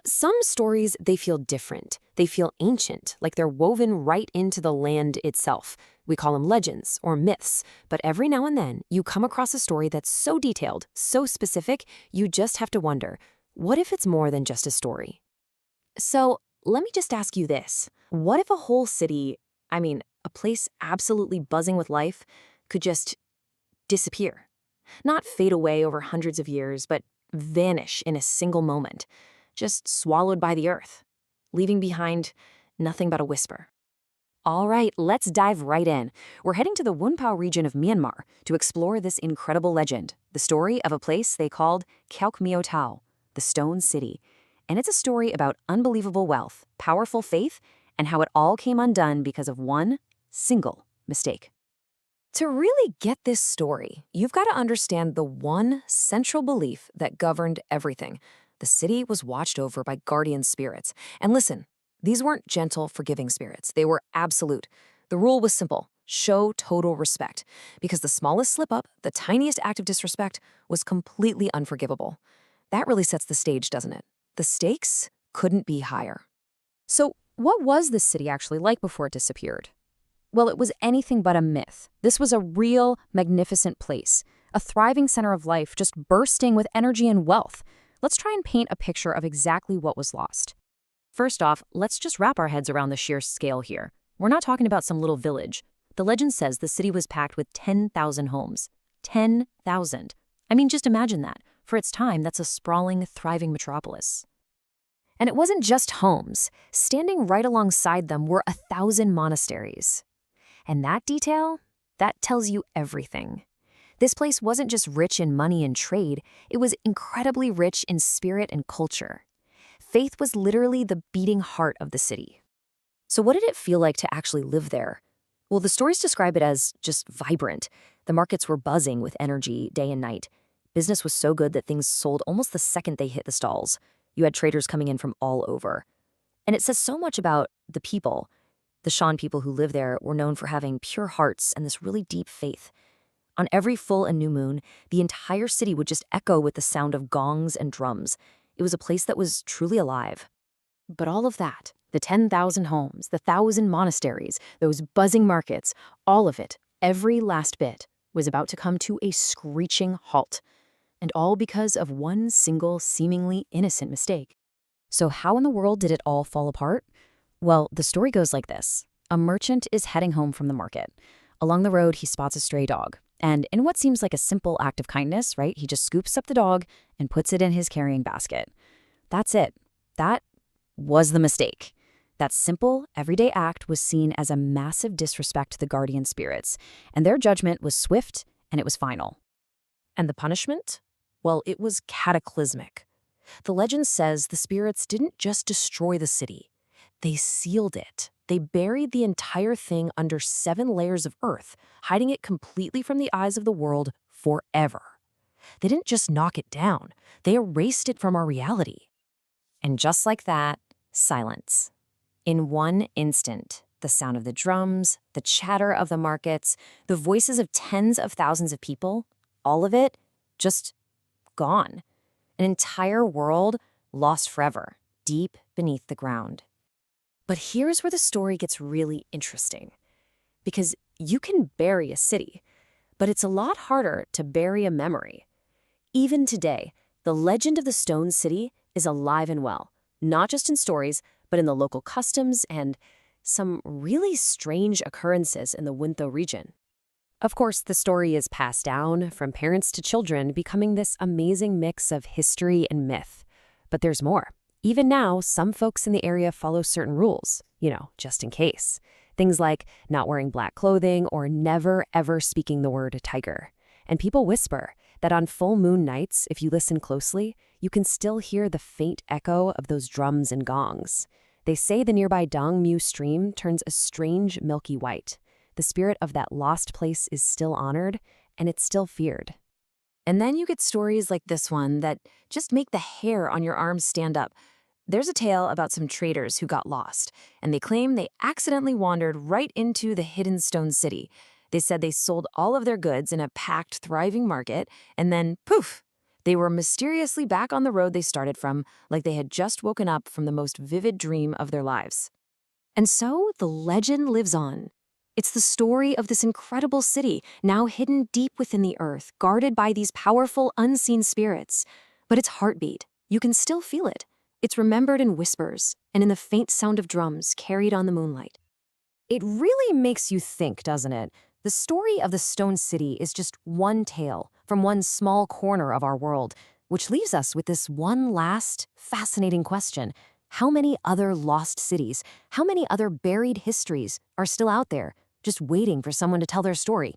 Some stories, they feel different. They feel ancient, like they're woven right into the land itself. We call them legends or myths, but every now and then you come across a story that's so detailed, so specific, you just have to wonder, what if it's more than just a story? So let me just ask you this. What if a whole city, a place absolutely buzzing with life, could just disappear? Not fade away over hundreds of years, but vanish in a single moment, just swallowed by the earth, leaving behind nothing but a whisper. All right, let's dive right in. We're heading to the Wuntho region of Myanmar to explore this incredible legend, the story of a place they called Tao, the Stone City. And it's a story about unbelievable wealth, powerful faith, and how it all came undone because of one single mistake. To really get this story, you've got to understand the one central belief that governed everything. The city was watched over by guardian spirits. And listen, these weren't gentle, forgiving spirits. They were absolute. The rule was simple: show total respect. Because the smallest slip-up, the tiniest act of disrespect, was completely unforgivable. That really sets the stage, doesn't it? The stakes couldn't be higher. So, what was this city actually like before it disappeared? Well, it was anything but a myth. This was a real, magnificent place, a thriving center of life just bursting with energy and wealth. Let's try and paint a picture of exactly what was lost. First off, let's just wrap our heads around the sheer scale here. We're not talking about some little village. The legend says the city was packed with 10,000 homes. 10,000. Just imagine that. For its time, that's a sprawling, thriving metropolis. And it wasn't just homes. Standing right alongside them were 1,000 monasteries. And that detail, that tells you everything. This place wasn't just rich in money and trade, it was incredibly rich in spirit and culture. Faith was literally the beating heart of the city. So what did it feel like to actually live there? Well, the stories describe it as just vibrant. The markets were buzzing with energy day and night. Business was so good that things sold almost the second they hit the stalls. You had traders coming in from all over. And it says so much about the people. The Shan people who live there were known for having pure hearts and this really deep faith. On every full and new moon, the entire city would just echo with the sound of gongs and drums. It was a place that was truly alive. But all of that, the 10,000 homes, the 1,000 monasteries, those buzzing markets, all of it, every last bit, was about to come to a screeching halt. And all because of one single, seemingly innocent mistake. So how in the world did it all fall apart? Well, the story goes like this. A merchant is heading home from the market. Along the road, he spots a stray dog. And in what seems like a simple act of kindness, right, he just scoops up the dog and puts it in his carrying basket. That's it. That was the mistake. That simple, everyday act was seen as a massive disrespect to the guardian spirits, and their judgment was swift and it was final. And the punishment? Well, it was cataclysmic. The legend says the spirits didn't just destroy the city. They sealed it. They buried the entire thing under 7 layers of earth, hiding it completely from the eyes of the world forever. They didn't just knock it down. They erased it from our reality. And just like that, silence. In one instant, the sound of the drums, the chatter of the markets, the voices of tens of thousands of people, all of it just gone. An entire world lost forever, deep beneath the ground. But here's where the story gets really interesting. Because you can bury a city, but it's a lot harder to bury a memory. Even today, the legend of the Stone City is alive and well, not just in stories, but in the local customs and some really strange occurrences in the Wuntho region. Of course, the story is passed down from parents to children, becoming this amazing mix of history and myth. But there's more. Even now, some folks in the area follow certain rules, just in case. Things like not wearing black clothing or never, ever speaking the word tiger. And people whisper that on full moon nights, if you listen closely, you can still hear the faint echo of those drums and gongs. They say the nearby Dongmu stream turns a strange milky white. The spirit of that lost place is still honored, and it's still feared. And then you get stories like this one that just make the hair on your arms stand up. There's a tale about some traders who got lost, and they claim they accidentally wandered right into the hidden Stone City. They said they sold all of their goods in a packed, thriving market, and then, poof, They were mysteriously back on the road they started from, like they had just woken up from the most vivid dream of their lives. And so the legend lives on. It's the story of this incredible city, now hidden deep within the earth, guarded by these powerful, unseen spirits. But its heartbeat, you can still feel it. It's remembered in whispers and in the faint sound of drums carried on the moonlight. It really makes you think, doesn't it? The story of the Stone City is just one tale from one small corner of our world, which leaves us with this one last, fascinating question. How many other lost cities, how many other buried histories are still out there, just waiting for someone to tell their story?